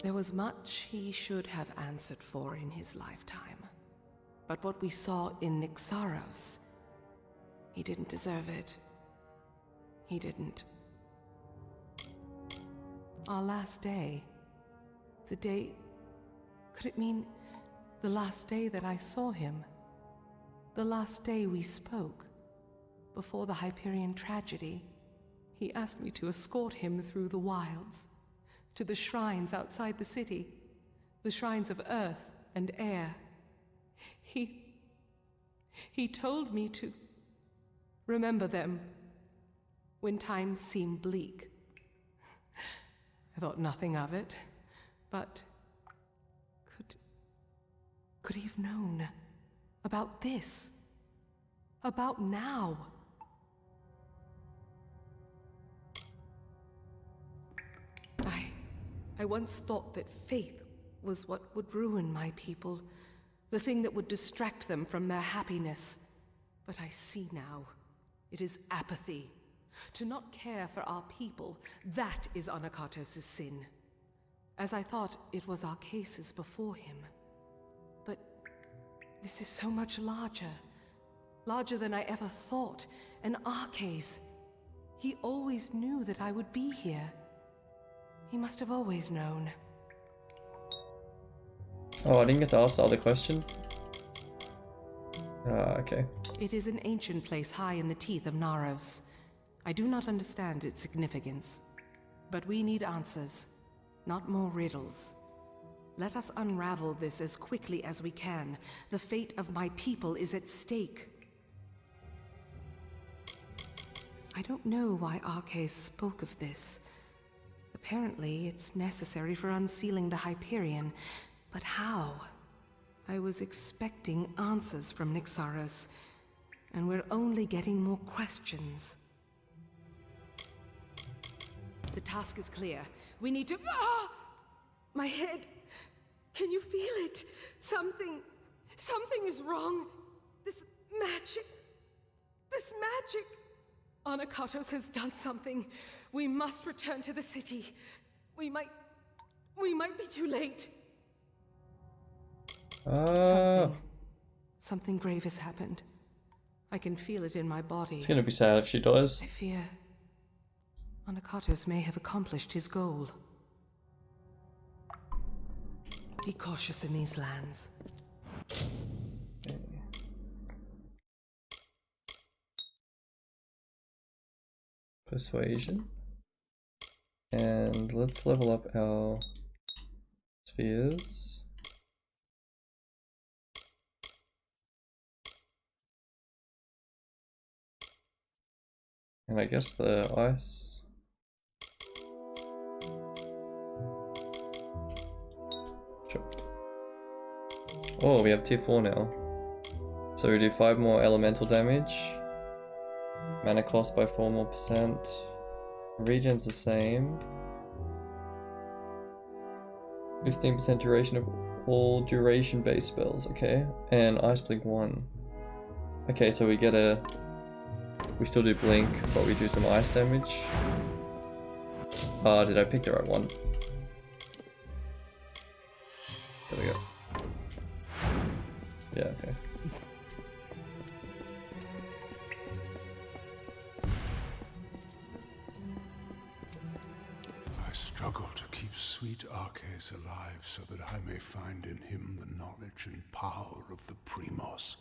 There was much he should have answered for in his lifetime. But what we saw in Nyxaros, he didn't deserve it. He didn't. Our last day. The day... Could it mean the last day that I saw him? The last day we spoke? Before the Hyperion tragedy, he asked me to escort him through the wilds, to the shrines outside the city, the shrines of earth and air. He told me to remember them when times seem bleak. I thought nothing of it, but could he have known about this? About now? I once thought that faith was what would ruin my people, the thing that would distract them from their happiness. But I see now, it is apathy. To not care for our people, that is Anokatos' sin. As I thought it was our cases before him. But this is so much larger. Larger than I ever thought. An Arcase. He always knew that I would be here. He must have always known. Oh, I didn't get to ask the other question. Okay. It is an ancient place high in the teeth of Naros. I do not understand its significance. But we need answers, not more riddles. Let us unravel this as quickly as we can. The fate of my people is at stake. I don't know why Arcase spoke of this. Apparently, it's necessary for unsealing the Hyperion. But how? I was expecting answers from Nyxaros, and we're only getting more questions. The task is clear. We need to... Ah! My head! Can you feel it? Something is wrong. This magic... The This magic! Anakatos has done something. We must return to the city. We might be too late. Something grave has happened. I can feel it in my body. It's gonna be sad if she dies. I fear Anakatos may have accomplished his goal. Be cautious in these lands. Persuasion. And let's level up our spheres. And I guess the ice. Sure. Oh, we have tier 4 now. So we do 5 more elemental damage. Mana cost by 4 more %. Regen's the same. 15% duration of all duration based spells, okay. And Ice Blink 1. Okay, so we get a... We still do Blink, but we do some ice damage. Did I pick the right one? There we go. Yeah, okay. I struggle to keep sweet Arches alive so that I may find in him the knowledge and power of the Primos,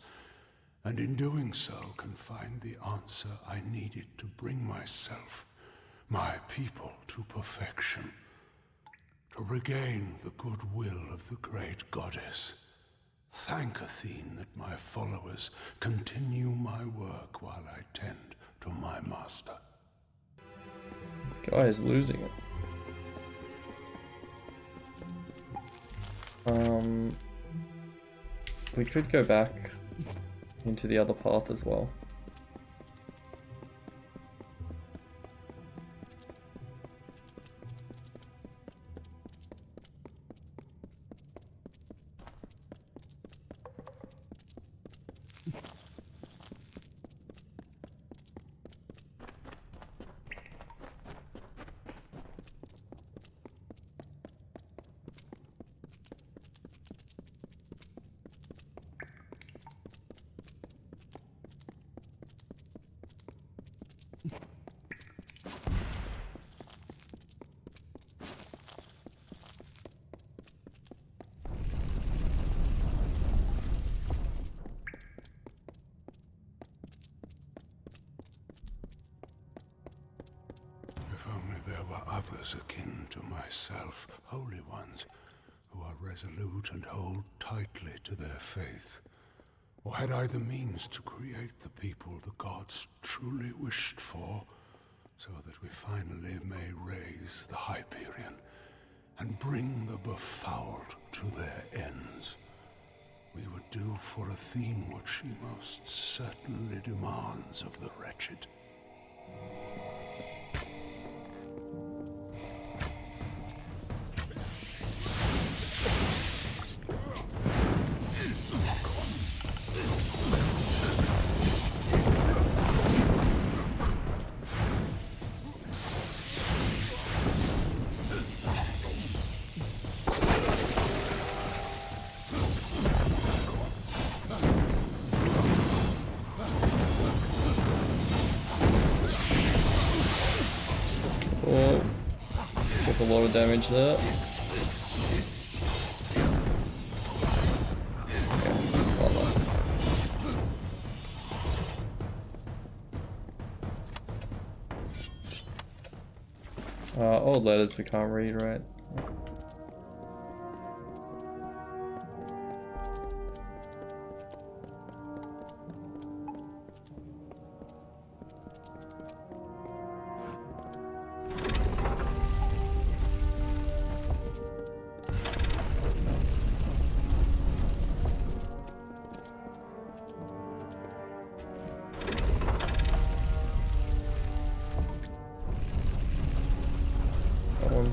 and in doing so can find the answer I needed to bring myself, my people, to perfection, to regain the goodwill of the great goddess. Thank Athene that my followers continue my work while I tend to my master. Guy is losing it. We could go back into the other path as well. If only there were others akin to myself, holy ones, who are resolute and hold tightly to their faith. Or had I the means to create the people the gods truly wished for, so that we finally may raise the Hyperion and bring the befouled to their ends. We would do for Athene what she most certainly demands of the wretched. Oh, took a lot of damage there. Old letters we can't read, right?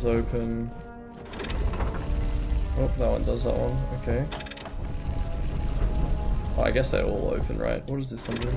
Open. Oh, that one does that one. Okay. Oh, I guess they're all open, right? What does this one do?